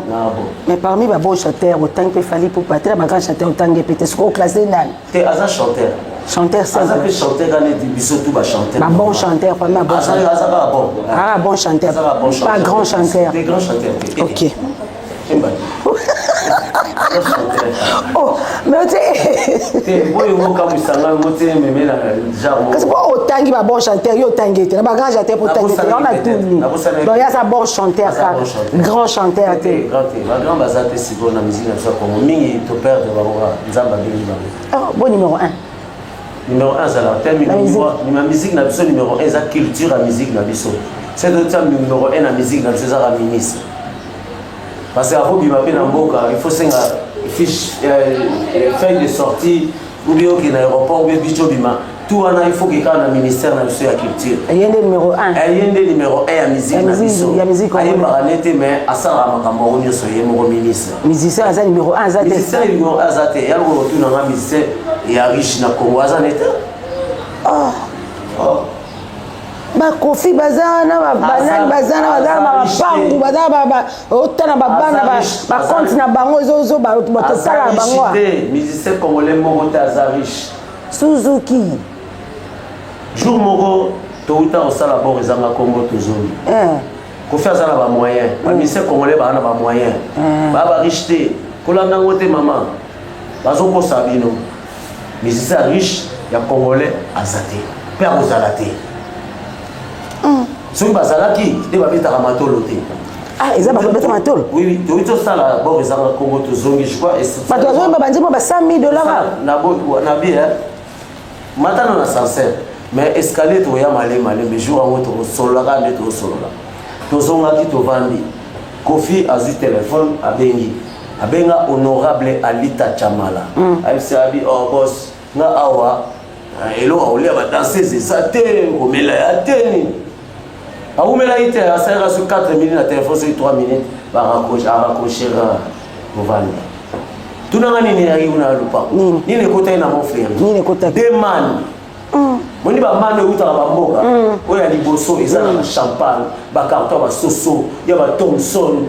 S3: Mais parmi les bons chanteurs, autant qu'il fallait pour partir, les grands chanteurs, autant qu'il peut être classé dans.
S4: Tu es un chanteur.
S3: Chanteur, c'est
S4: ça. Chanteur, surtout chanteur.
S3: Un bon chanteur, pas un bon chanteur. Ah, bon chanteur. Pas grand chanteur.
S4: Des grands chanteurs.
S3: Ok. Oh, mais tu c'est quoi autant qu'il va bon chanteur, il y a autant qu'il y a grand chanteur pour tanguer, on a tout mis. Donc il y a ça bon chanteur, grand chanteur.
S4: Grand bazate si bon la musique na comme mingi to père de Baroura, Nzamba Bengi Bango.
S3: Bon numéro 1.
S4: Numéro 1 ça la thème numéro musique na biso numéro 1 ça culture la musique na biso. C'est le thème numéro 1 la musique na biso ça ministre. Parce qu'il faut qu'il il faut fiche feuille de sortie ou bien qu'il y a un aéroport ou bien tout il faut qu'il y ait un ministère de la culture.
S3: Il y a un numéro 1.
S4: Il y a un numéro 1 à musique.
S3: Il y a musique.
S4: Il y a un mais à ça il y a un ministre.
S3: Musicien c'est numéro 1 ça.
S4: Musicien numéro 1 ça. Il y a un retour dans un musicien et à riche na Congo ça n'était.
S3: Kofi bazana banane bazana pangu bazana otana babana ba compte na bango zozo ba totala bango
S4: musicien congolais moko te azariche
S3: Suzuki
S4: jour moko touta osala bon ezanga Congo tozoni Kofi azala ba moyen musicien congolais ba na ba moyen ba riche te kolanda ngote mama bazoko sabino musicien riche ya congolais azate pe azalate ceux qui bazalaki ils vont mettre à matolo te.
S3: Ah, ils vont mettre à matolo.
S4: Oui, tu vois ça là, bon ils ont Congo tozongi je crois et c'est.
S3: Bah tu as pas bandit moi $100,000.
S4: Na bien. Maintenant on a sincère, mais escalier to ya malé mais jour en autre solo là net au solo là. Tozonga ki to vandi. Kofi a eu téléphone à Bengi. A benga honorable Alita Chamala. Elle s'est dit oh boss, na awa elo aolia ba danser c'est ça te omela ya teni. A omela ite a sera sur 4 minutes na téléphone sur 3 minutes ba raccrocher au vandi. Tout na ngani ni ari una lupa. Ni ne kota ina mon frère.
S3: Ni ne kota.
S4: Des man. Moni ba man uta ba mboka. Oya liboso ezana na champagne, ba carton ba soso, ya ba Thompson.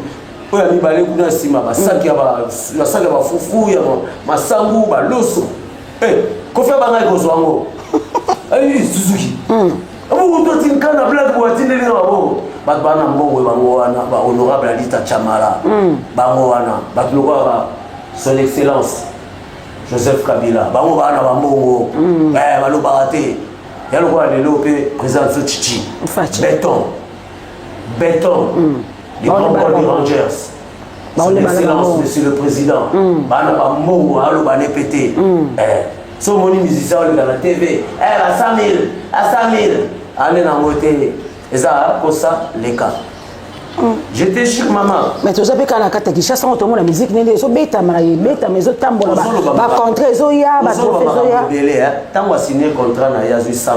S4: Oya mi balé kuna sima ba saki ya ba fufu ya masangu ba loso. Kofi banga ikozwango. Ai Suzuki. Abu to kana black boy tindeli ngabo. Bat bana mbongo bango wana ba honorable Alita Chamala. Bango wana bat lokwa son excellence Joseph Kabila. Bango bana ba mbongo. Baloba raté. Il y a le roi de l'OP, président Chichi. Béton. Les grands des Rangers. Son Excellence, Monsieur le Président. Bana Mongo, Allo Bané pété. So moni musicien dans la TV. À 100 000, à 100 000. Allez dans le côté. Et ça, comme ça, les cas. J'étais chez maman.
S3: Mais tu sais quand la carte qui chasse tout le monde la musique n'est so beta mais autres tambour là ba contrat zoya ba zoya
S4: belé hein tant va signer contrat na ya 100 000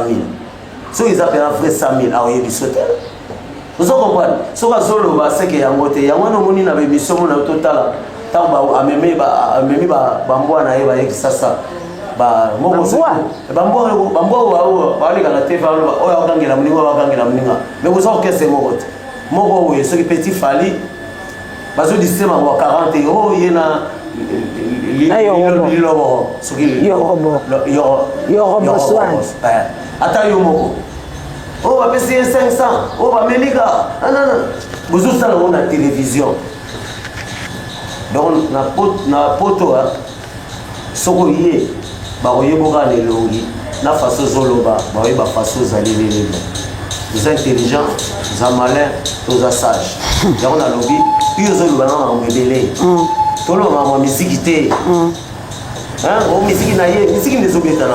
S4: so ils appellent vrai 100 000 a oyebi sotel vous comprenez so ka zolo ba seke ya ngote ya wana moni na émission na total tant ba amemi ba mbwana ye ba yekisasa ba moko bambo ba leka na TV ba oya kangela mninga mais vous savez que c'est moko moko oyo soki petit fali bazodisema wa 40 € yena lilobo soki
S3: yorobo swan
S4: ata yo moko o bapesi 500 o bamelika bozosala ngo na télévision donc na poto soko ye bakoyeboka lelongi na faso zoloba bakoyeba faso ozali lelelo vous êtes intelligent, vous êtes malin, vous êtes sage. Il y a un lobby, puis vous avez un bébé. Tout le monde a une musique. Musique n'est pas obligée.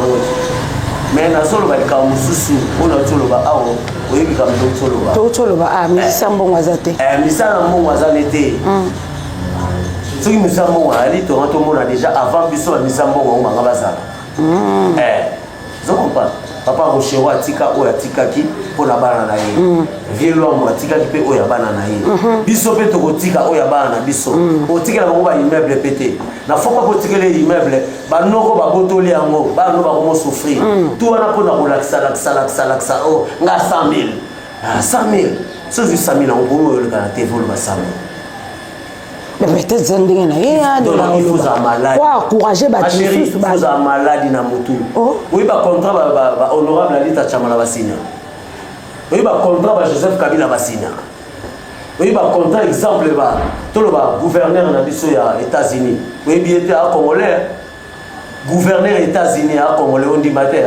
S4: Mais na solo ba ka mususu ona solo ba awo oyebi ka ndo solo ba
S3: to solo ba misa mbongo azate
S4: misa mbongo azalete soki misa mbongo ali to mona déjà avant biso misa mbongo nganga bazala vous comprenez papa Rochewa atika oyo atikaki mpona bana na ye vieloamo atikaki mpe oyo ya bana na ye biso mpe tokotika oyo ya bana na biso otikela bango baimmeuble mpe te na fo mpa kotikela immeuble banoko babotoli yango bana no bakomosouffrir tu wana mpona kolakisa o nga 100 000 sozwi 100 000 yango mpona oyoleka na tv oloba 100 000
S3: mais peut-être zandinga na ye
S4: il faut un malade
S3: quoi encourager ba
S4: il faut un malade na mutu oui ba contrat ba honorable Alita Chamala basinya oui ba contrat ba Joseph Kabila basinya oui ba contrat exemple ba tolo ba gouverneur na biso ya États-Unis oui bien été à congolais gouverneur États-Unis à congolais on dit matin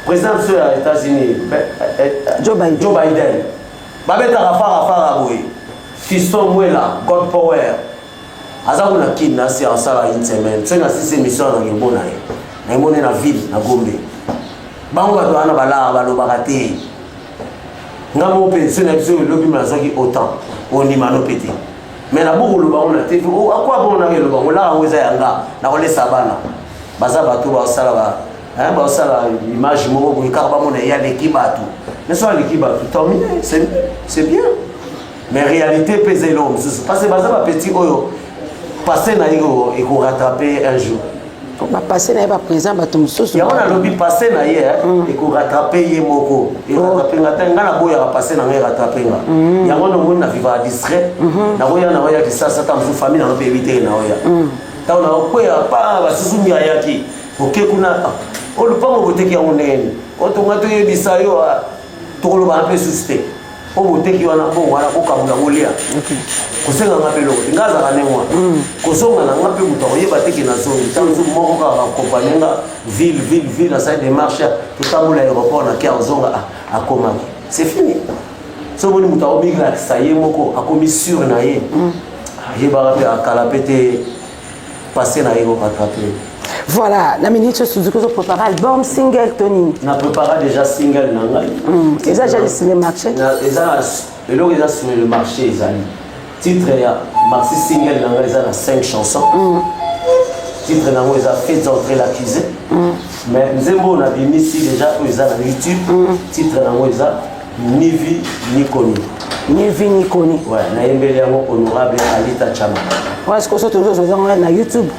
S4: président de les États-Unis
S3: Joe
S4: Biden ba beta rafa boy Fiston Mwela, God Power. Azaku na kid na si ansala une semaine. Tu na si émission na ngibona ye. Na ngibona na ville na Gombe. Bango ba doana bala ba lo bakate. Ngamo pe se na biso lobi na zoki autant. Oni mano pété. Mais na buku lo bango na TV. O akwa bon na lo bango la ngweza yanga. Na ole sabana. Baza batu ba sala ba. Ba sala image moko ko ikarba mona ya l'équipe batu. Ne soit l'équipe batu. Tant mieux, c'est bien. Mais en réalité, peser l'homme. Parce que les petits passer na ego et rattraper un jour.
S3: Passer na présent
S4: il y a un lobby passer na et rattraper yemoko. Et rattraper na boya passer na rattraper na. Il y a un na vivre discret. Na boya qui ça tam su famille na éviter na oya. Ta na okoya pa ba susu nya yaki. OK kuna o le pango boteki ya onene. O to ngato yebisa yo to lo ba un peu susté. O boteki wana bo wana ko kamula ngolia kosenga ngape loko ngaza kanengwa kosonga na ngape muto oyeba teki na zongi tanzu moko ka kompanenga ville na side de marché tutamula aéroport na kia zonga akoma c'est fini so boni muto obigla saye moko akomi sur na ye yeba rape akala pete passer na yego rattraper.
S3: Voilà, la minute Suzuki a préparé album single Tony.
S4: On a préparé déjà single nangai.
S3: Et ça j'ai sur le marché.
S4: Et ça là sur le marché ils allaient. Titre ya maxi single nangai ils a 5 chansons. Titre nangai ils a fait entrer l'accusé. Mais Nzembo on a mis ici déjà ils a sur YouTube. Titre nangai ils a ni vie ni connu.
S3: Ni vie ni connu.
S4: Ouais, na yembele yango honorable Alita Chamala.
S3: Ouais, est-ce que ça toujours sur YouTube?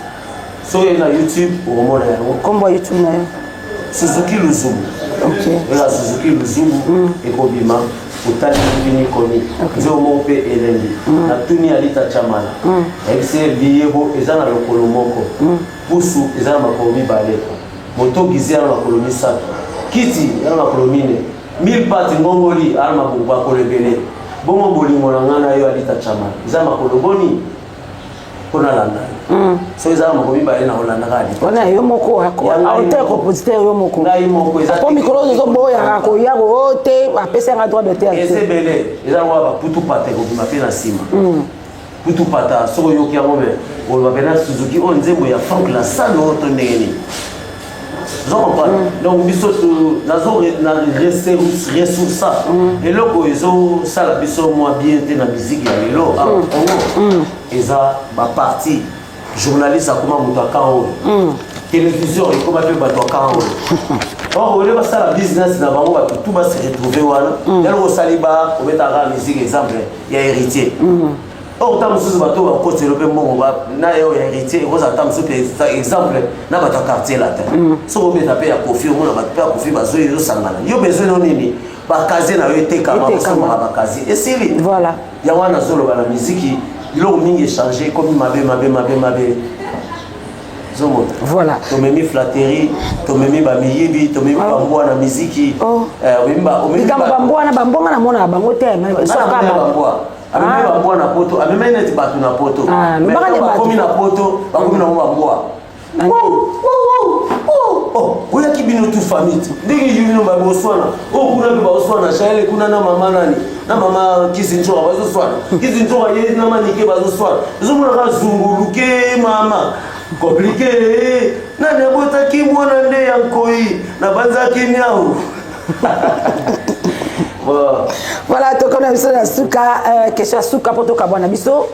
S4: So na YouTube au monde
S3: comment YouTube na
S4: Suzuki Luzubu.
S3: OK.
S4: La Suzuki Luzubu et Kobima utali fini komi. Zo mo pe elendi. Na tuni Alita Chamala. Exe biyebo ezana lokolo moko. Pusu ezana makomi bale. Moto gizia na makolomi sato. Kiti na makolomi ne. 1000 pati ngongoli alma buba kolebele. Bongo bolingo na ngana yo Alita Chamala. Ezana makoloboni kona landa. so ezala makomi bale na olanda kali
S3: wana yo moko aute compositeur yo moko
S4: ngai moko eza
S3: po mikolo zo boya ko ya ko te apesa nga droit d'auteur
S4: ese bele eza wa ba putu pate ko bima pe na sima putu pata so yo ki amobe o ba bena Suzuki on nzembo ya Frank la salle auto ndeni zo comprendre donc biso nazo na ressource et loko ezo sala biso moi bien te na musique ya lelo eza ba partie journaliste akoma mutu akao télévision ekoma pe bato akao or ole basala business na bango bato tout ba se retrouver wana yalo osaliba obetaka musique exemple ya héritier or ta mususu bato ba kotelo pe mbongo ba na yo ya héritier ko za ta mususu exemple na bato quartier latin so obeta pe ya kofi o na bato pe ya kofi bazo yo sangana yo besoin no nini ba kaze na yo te kama ba kaze et c'est
S3: voilà
S4: ya wana zolo ba la musique lo mingi changer comme mabe zomo
S3: voilà
S4: to memi flatterie to memi ba miyibi to memi bambwa na muziki wimba
S3: bambwa na bambonga na mona bango te
S4: so kama bambwa ameme bambwa na poto ameme net batu na poto ba komi na poto ba komi na bambwa oya kibino tu famille ndenge yino ba boswana kuna be ba oswana shale kuna na mama nani na mama kizinjo ba boswana kizinjo ye na manike ba boswana zomuna ka zunguluke mama compliqué na nebota ki mwana nde yankoi na banza kinyao
S3: voilà to connais biso na suka question suka poto ka bwana biso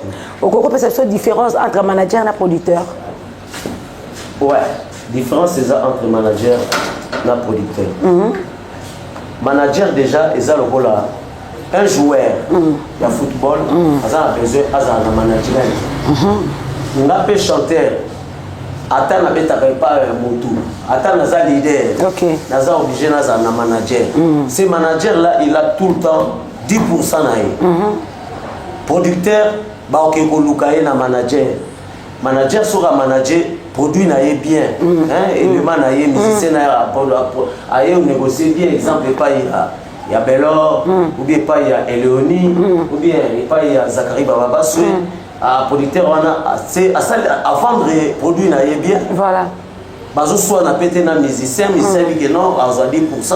S3: okoko pesa biso différence entre manager na producteur
S4: ouais différence c'est entre manager na producteur manager déjà est le rôle un joueur de football a besoin à management on a peut chanter ata na beta pas motu ata naza leader naza obligé naza na manager ce manager là il a tout le temps 10% na ye producteur ba ok ko lukaye na manager sera manager produit na ye bien élément na ye musicien na aye négocier bien exemple pas il y a Belor ou bien pas il y a Eleoni ou bien pas il y a Zachary Bababaswe à producteur c'est à vendre produit na bien
S3: voilà
S4: bazo soit na pété na musicien que non à 10%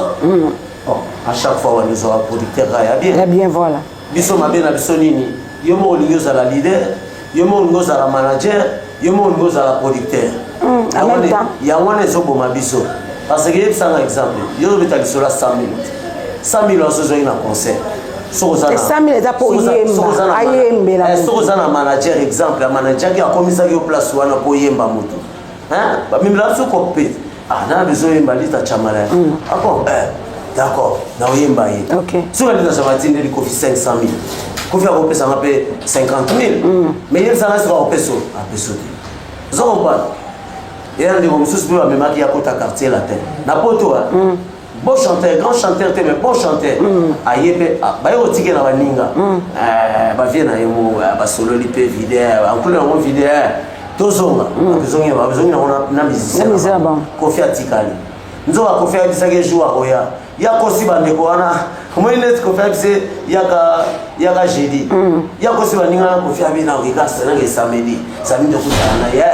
S4: à chaque fois on a producteur ya
S3: bien voilà
S4: biso mabe na biso nini yo mo lingoza la leader yo mo lingoza la manager yo mo lingoza la producteur
S3: en même temps
S4: ya wana ezobo mabiso parce que yebisa un exemple yo beta biso la 100 minutes 100 000 ozo ina concert
S3: et 100 000 eza po yemba ayembela
S4: sokoza na manager exemple la manager qui a commissaire yo place wana po yemba mutu ba mimla so kopé na bezo yemba lita chamala bon d'accord na yemba yi so ka lita chamala tinde ko 500 000 ko fi ko pesa ngape 50 000 mais yel sana sera peso a peso zo ba et on dit comme ça peut même qui a côté quartier latin na poto bon chanteur, grand chanteur, mais bon chanteur. Aïe, bah yo tike na baninga. Bah vient na yemo, bah solo lipe vidéo, en couleur on vidéo. Tozonga, besoin na musicien. Kofi atikali. Nzo ba kofi abisage jour oya. Ya kosi bande ko wana. Moi net kofi abise yaka jeudi. Ya kosi baninga kofi abina wika sana ke samedi. Samedi ko sana ya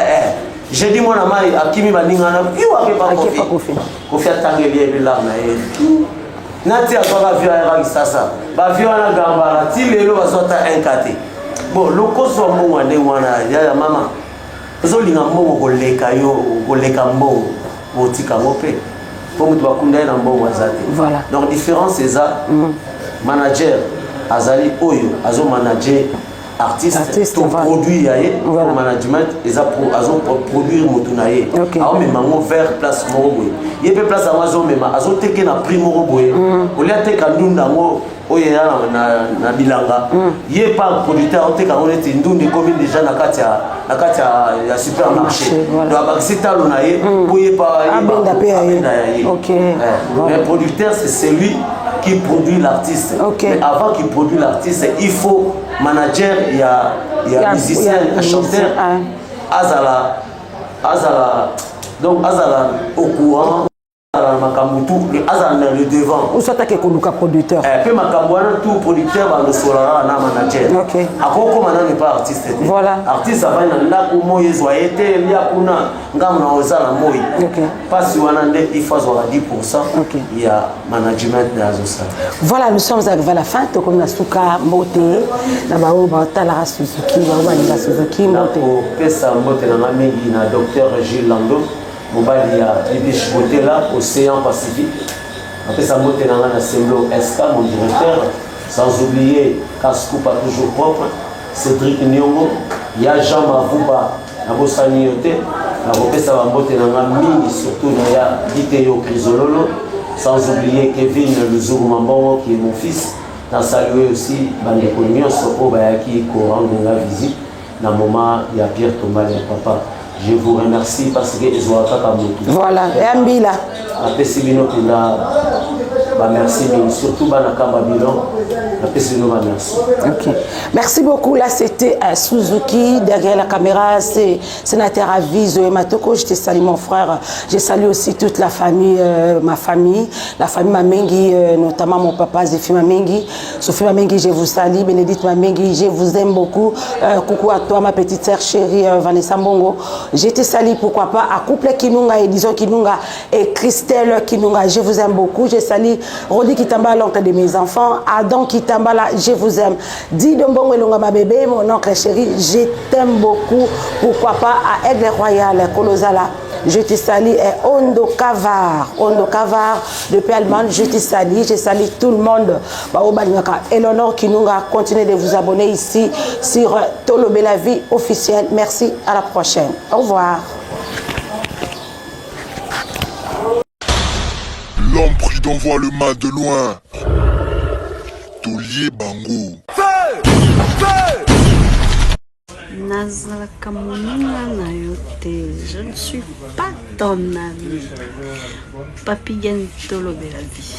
S4: j'ai dit mon amari akimi baninga na piwa ke pas kofi atangeli ebila na ye nati akoka via ya sasa ba via na gambara ti lelo bazota enkate bon lokoso mbongo nde wana ya mama zo linga mbongo koleka mbongo otika ngope po mutu bakunda na mbongo azate
S3: voilà
S4: donc différence c'est ça manager azali oyo azo manager artiste to produit yaé pour management ils a produire motunaye a même mango vers place moroboy il peut place azo même azo teke na prix moroboy o li ateka ndunda ngo oya na bilanga yé pas producteur teka on était ndunde comme déjà na kati ya supermarché donc bakisita lonaye pour yé pas
S3: OK
S4: mais producteur c'est celui qui produit l'artiste mais avant qu'il produit l'artiste il faut manager il y a musicien chanteur azala donc azala au courant dans makambu tout azana le devant
S3: ou soit que koluka producteur
S4: puis makambu wana tout producteur ba solara na manager
S3: OK
S4: akoko mana ne pas artiste
S3: voilà
S4: artiste avana ndako moyo zoyete lia kuna ngamu na ozala moyo
S3: OK
S4: passe wana nde il faut 10%
S3: OK
S4: il y a management de Azosa.
S3: Voilà, nous sommes arrivés à la fin. Tout comme la Souka Mbote, la Baoba Talara Suzuki, Baoba Nila Suzuki Mbote.
S4: Pesa Mbote na mamengi na docteur Gilles Lando, mobali ya Bibish Botela, Océan Pacifique. Pesa Mbote na Semblo SK, mon directeur. Sans oublier Kaskupa toujours propre, Cédric Nyongo, ya Jean Mavouba, na Bosani Yote. Na Pesa Mbote na mingi surtout na ya Diteyo Crisololo. Sans oublier Kevin Luzuru Mambongo qui est mon fils. Dans saluer aussi Bandeko Nyonso Obayaki qui rend la visite. Dans le moment, il y a Pierre Tombal et papa. Je vous remercie parce que ils ont attaqué.
S3: Voilà, et Ambila.
S4: Après Sibino merci, mais surtout Banakamba Bilon. Merci.
S3: Ok. Merci beaucoup. Là, c'était Suzuki. Derrière la caméra, c'est sénateur Aviso et Matoko. Je te salue mon frère. Je salue aussi toute la famille, ma famille, la famille Mamengi, notamment mon papa Zéphie Mamengi. Sophie Mamengi, je vous salue. Bénédicte Mamengi, je vous aime beaucoup. Coucou à toi, ma petite sœur chérie Vanessa Mbongo. Je te salue, pourquoi pas, à Couple Kinunga, Edison Kinunga et Christelle Kinunga. Je vous aime beaucoup. Je salue Rodi Kitamba, l'oncle de mes enfants. Adam Kitambala, je vous aime. Dis de bon elonga ma bébé, mon oncle chéri, je t'aime beaucoup. Pourquoi pas à Aigle Royal, Kolozala. Je te salue et Ondo Kavar depuis Allemagne, je te salue, je salue tout le monde. Eleonore Kinunga, continuez de vous abonner ici sur Tolobela Vie officielle. Merci, à la prochaine. Au revoir.
S1: L'homme pris d'envoie le mal de loin. Tolier Bango.
S2: Nazalaka moninga na yo te, je ne suis pas ton ami. Papi Gen Tolobela Vie.